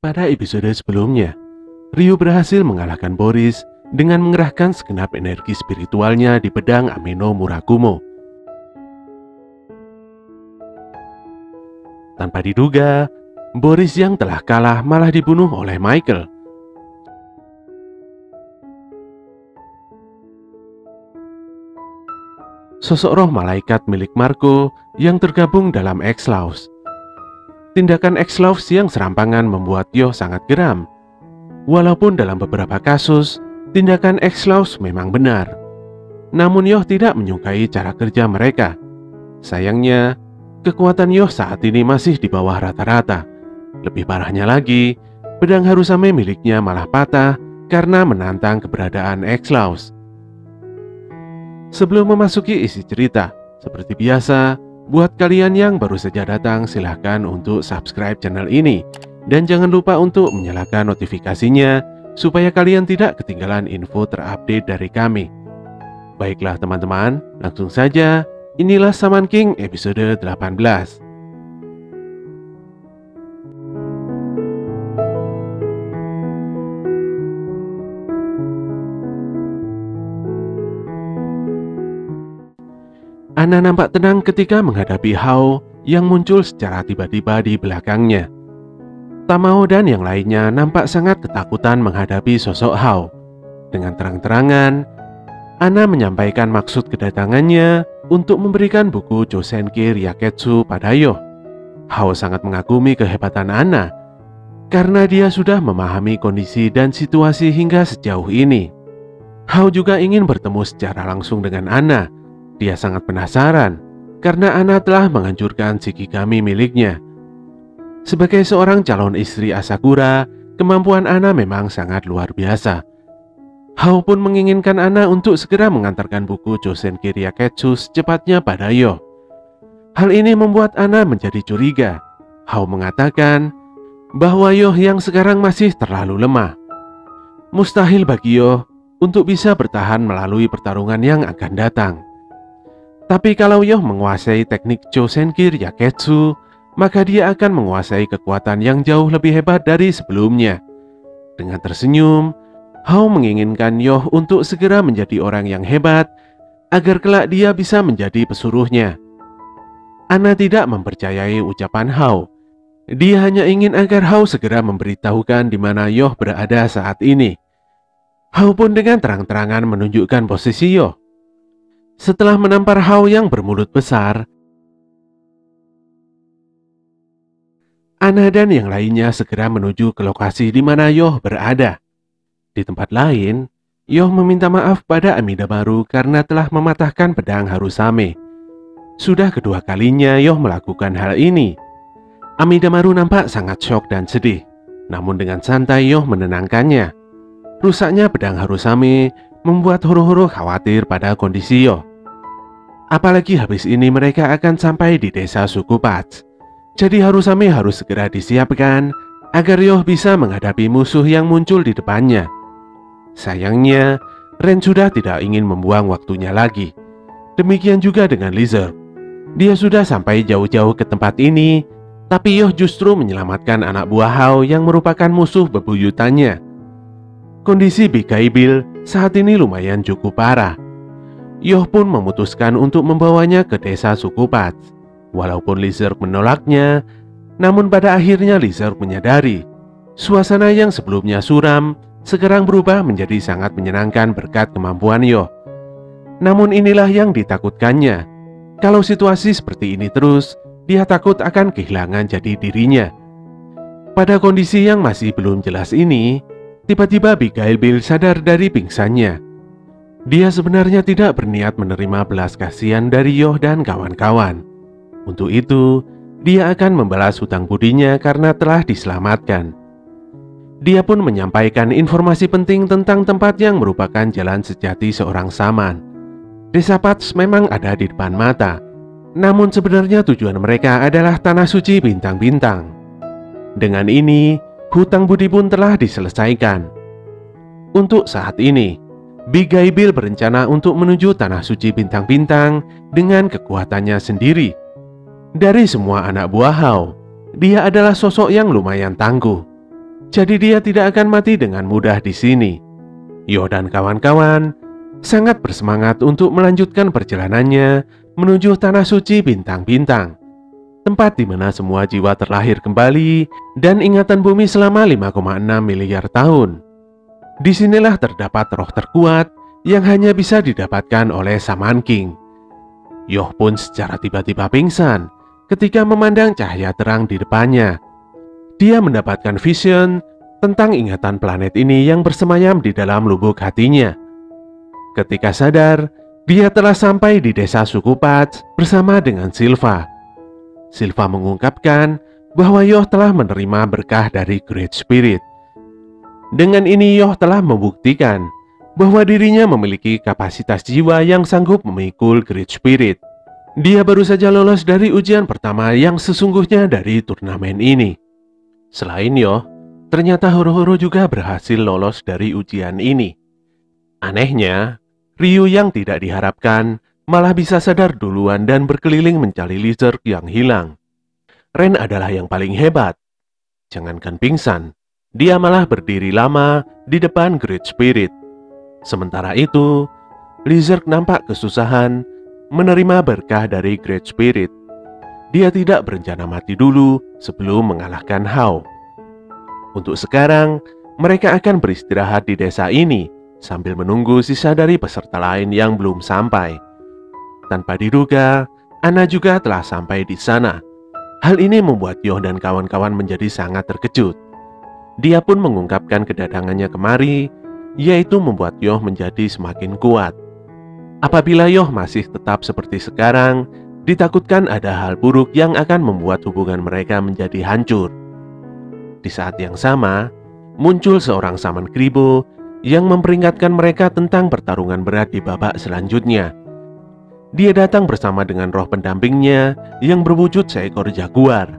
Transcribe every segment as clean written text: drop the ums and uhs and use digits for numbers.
Pada episode sebelumnya, Ryu berhasil mengalahkan Boris dengan mengerahkan segenap energi spiritualnya di pedang Ameno Murakumo. Tanpa diduga, Boris yang telah kalah malah dibunuh oleh Michael. Sosok roh malaikat milik Marco yang tergabung dalam X-Laws. Tindakan X-Laws yang serampangan membuat Yoh sangat geram. Walaupun dalam beberapa kasus, tindakan X-Laws memang benar. Namun Yoh tidak menyukai cara kerja mereka. Sayangnya, kekuatan Yoh saat ini masih di bawah rata-rata. Lebih parahnya lagi, pedang Harusame miliknya malah patah karena menantang keberadaan X-Laws. Sebelum memasuki isi cerita, seperti biasa, buat kalian yang baru saja datang silahkan untuk subscribe channel ini. Dan jangan lupa untuk menyalakan notifikasinya supaya kalian tidak ketinggalan info terupdate dari kami. Baiklah teman-teman, langsung saja, inilah Shaman King episode 18. Anna nampak tenang ketika menghadapi Hao yang muncul secara tiba-tiba di belakangnya. Tamao dan yang lainnya nampak sangat ketakutan menghadapi sosok Hao. Dengan terang-terangan, Anna menyampaikan maksud kedatangannya untuk memberikan buku Josenki Ryaketsu pada Yoh. Hao sangat mengagumi kehebatan Anna karena dia sudah memahami kondisi dan situasi hingga sejauh ini. Hao juga ingin bertemu secara langsung dengan Anna. Dia sangat penasaran karena Anna telah menghancurkan Shikigami miliknya. Sebagai seorang calon istri Asakura, kemampuan Anna memang sangat luar biasa. Hao pun menginginkan Anna untuk segera mengantarkan buku Josenki Ryaketsu secepatnya pada Yoh. Hal ini membuat Anna menjadi curiga. Hao mengatakan bahwa Yoh yang sekarang masih terlalu lemah. Mustahil bagi Yoh untuk bisa bertahan melalui pertarungan yang akan datang. Tapi kalau Yoh menguasai teknik Josenki Ryaketsu, maka dia akan menguasai kekuatan yang jauh lebih hebat dari sebelumnya. Dengan tersenyum, Hao menginginkan Yoh untuk segera menjadi orang yang hebat, agar kelak dia bisa menjadi pesuruhnya. Anna tidak mempercayai ucapan Hao. Dia hanya ingin agar Hao segera memberitahukan di mana Yoh berada saat ini. Hao pun dengan terang-terangan menunjukkan posisi Yoh. Setelah menampar Hao yang bermulut besar, Anna dan yang lainnya segera menuju ke lokasi di mana Yoh berada. Di tempat lain, Yoh meminta maaf pada Amidamaru karena telah mematahkan pedang Harusame. Sudah kedua kalinya Yoh melakukan hal ini. Amidamaru nampak sangat syok dan sedih. Namun dengan santai Yoh menenangkannya. Rusaknya pedang Harusame membuat Horo-Horo khawatir pada kondisi Yoh. Apalagi habis ini mereka akan sampai di desa suku Pats. Jadi Harusame harus segera disiapkan agar Yoh bisa menghadapi musuh yang muncul di depannya. Sayangnya, Ren sudah tidak ingin membuang waktunya lagi. Demikian juga dengan Lizard. Dia sudah sampai jauh-jauh ke tempat ini, tapi Yoh justru menyelamatkan anak buah Hao yang merupakan musuh bebuyutannya. Kondisi Bigaibil saat ini lumayan cukup parah. Yoh pun memutuskan untuk membawanya ke desa suku Pats. Walaupun Lizard menolaknya, namun pada akhirnya Lizard menyadari suasana yang sebelumnya suram sekarang berubah menjadi sangat menyenangkan berkat kemampuan Yoh. Namun inilah yang ditakutkannya. Kalau situasi seperti ini terus, dia takut akan kehilangan jati dirinya. Pada kondisi yang masih belum jelas ini, tiba-tiba Bigaibil sadar dari pingsannya. Dia sebenarnya tidak berniat menerima belas kasihan dari Yoh dan kawan-kawan. Untuk itu, dia akan membalas hutang budinya karena telah diselamatkan. Dia pun menyampaikan informasi penting tentang tempat yang merupakan jalan sejati seorang Shaman. Desa Pats memang ada di depan mata, namun sebenarnya tujuan mereka adalah tanah suci bintang-bintang. Dengan ini, hutang budi pun telah diselesaikan. Untuk saat ini, Bigaibil berencana untuk menuju tanah suci bintang-bintang dengan kekuatannya sendiri. Dari semua anak buah Hao, dia adalah sosok yang lumayan tangguh. Jadi dia tidak akan mati dengan mudah di sini. Yo dan kawan-kawan sangat bersemangat untuk melanjutkan perjalanannya menuju tanah suci bintang-bintang, tempat di mana semua jiwa terlahir kembali dan ingatan bumi selama 5,6 miliar tahun. Disinilah terdapat roh terkuat yang hanya bisa didapatkan oleh Shaman King. Yoh pun secara tiba-tiba pingsan ketika memandang cahaya terang di depannya. Dia mendapatkan vision tentang ingatan planet ini yang bersemayam di dalam lubuk hatinya. Ketika sadar, dia telah sampai di desa suku Pats bersama dengan Silva. Silva mengungkapkan bahwa Yoh telah menerima berkah dari Great Spirit. Dengan ini Yoh telah membuktikan bahwa dirinya memiliki kapasitas jiwa yang sanggup memikul Great Spirit. Dia baru saja lolos dari ujian pertama yang sesungguhnya dari turnamen ini. Selain Yoh, ternyata Horo-Horo juga berhasil lolos dari ujian ini. Anehnya, Ryu yang tidak diharapkan malah bisa sadar duluan dan berkeliling mencari lizard yang hilang. Ren adalah yang paling hebat. Jangankan pingsan, dia malah berdiri lama di depan Great Spirit. Sementara itu, lizard nampak kesusahan menerima berkah dari Great Spirit. Dia tidak berencana mati dulu sebelum mengalahkan Hao. Untuk sekarang, mereka akan beristirahat di desa ini sambil menunggu sisa dari peserta lain yang belum sampai. Tanpa diduga, Anna juga telah sampai di sana. Hal ini membuat Yoh dan kawan-kawan menjadi sangat terkejut. Dia pun mengungkapkan kedatangannya kemari, yaitu membuat Yoh menjadi semakin kuat. Apabila Yoh masih tetap seperti sekarang, ditakutkan ada hal buruk yang akan membuat hubungan mereka menjadi hancur. Di saat yang sama, muncul seorang Shaman Kribo yang memperingatkan mereka tentang pertarungan berat di babak selanjutnya. Dia datang bersama dengan roh pendampingnya yang berwujud seekor jaguar.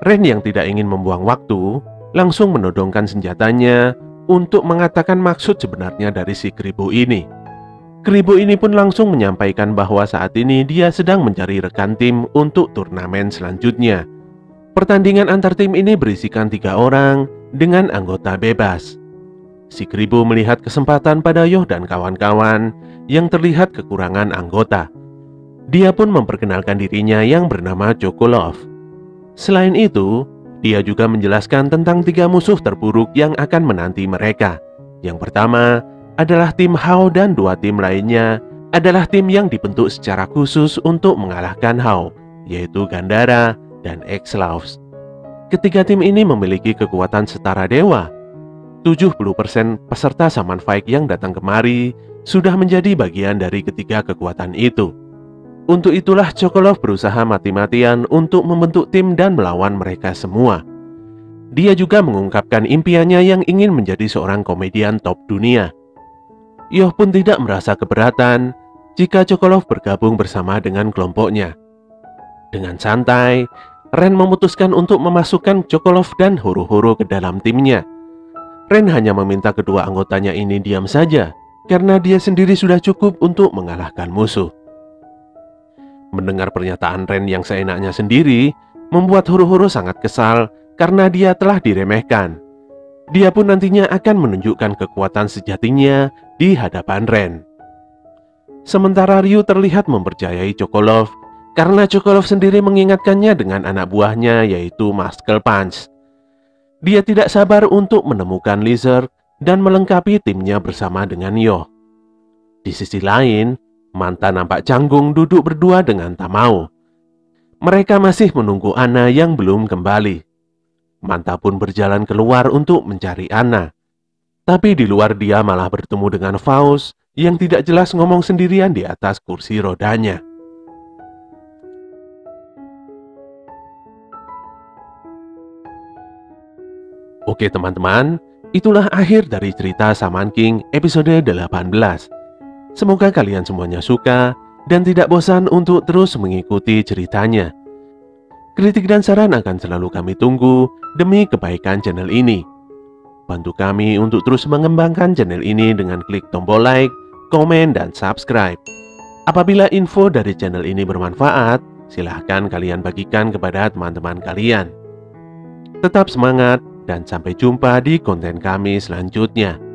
Ren yang tidak ingin membuang waktu, langsung menodongkan senjatanya untuk mengatakan maksud sebenarnya dari si Kribo ini. Kribo ini pun langsung menyampaikan bahwa saat ini dia sedang mencari rekan tim untuk turnamen selanjutnya. Pertandingan antar tim ini berisikan 3 orang dengan anggota bebas. Si Kribo melihat kesempatan pada Yoh dan kawan-kawan yang terlihat kekurangan anggota. Dia pun memperkenalkan dirinya yang bernama Chocolove. Selain itu, dia juga menjelaskan tentang 3 musuh terburuk yang akan menanti mereka. Yang pertama adalah tim Hao dan 2 tim lainnya adalah tim yang dibentuk secara khusus untuk mengalahkan Hao, yaitu Gandara dan X-Laws. Ketiga tim ini memiliki kekuatan setara dewa. 70% peserta Shaman Fight yang datang kemari sudah menjadi bagian dari ketiga kekuatan itu. Untuk itulah Chocolove berusaha mati-matian untuk membentuk tim dan melawan mereka semua. Dia juga mengungkapkan impiannya yang ingin menjadi seorang komedian top dunia. Yoh pun tidak merasa keberatan jika Chocolove bergabung bersama dengan kelompoknya. Dengan santai, Ren memutuskan untuk memasukkan Chocolove dan Horo-Horo ke dalam timnya. Ren hanya meminta kedua anggotanya ini diam saja, karena dia sendiri sudah cukup untuk mengalahkan musuh. Mendengar pernyataan Ren yang seenaknya sendiri, membuat Horo-Horo sangat kesal karena dia telah diremehkan. Dia pun nantinya akan menunjukkan kekuatan sejatinya di hadapan Ren. Sementara Ryu terlihat mempercayai Chocolove karena Chocolove sendiri mengingatkannya dengan anak buahnya yaitu Muscle Punch. Dia tidak sabar untuk menemukan Lizard dan melengkapi timnya bersama dengan Yoh. Di sisi lain, Manta nampak canggung duduk berdua dengan Tamao. Mereka masih menunggu Anna yang belum kembali. Manta pun berjalan keluar untuk mencari Anna. Tapi di luar dia malah bertemu dengan Faust yang tidak jelas ngomong sendirian di atas kursi rodanya. Oke teman-teman, itulah akhir dari cerita Shaman King episode 18. Semoga kalian semuanya suka dan tidak bosan untuk terus mengikuti ceritanya. Kritik dan saran akan selalu kami tunggu demi kebaikan channel ini. Bantu kami untuk terus mengembangkan channel ini dengan klik tombol like, komen, dan subscribe. Apabila info dari channel ini bermanfaat, silahkan kalian bagikan kepada teman-teman kalian. Tetap semangat dan sampai jumpa di konten kami selanjutnya.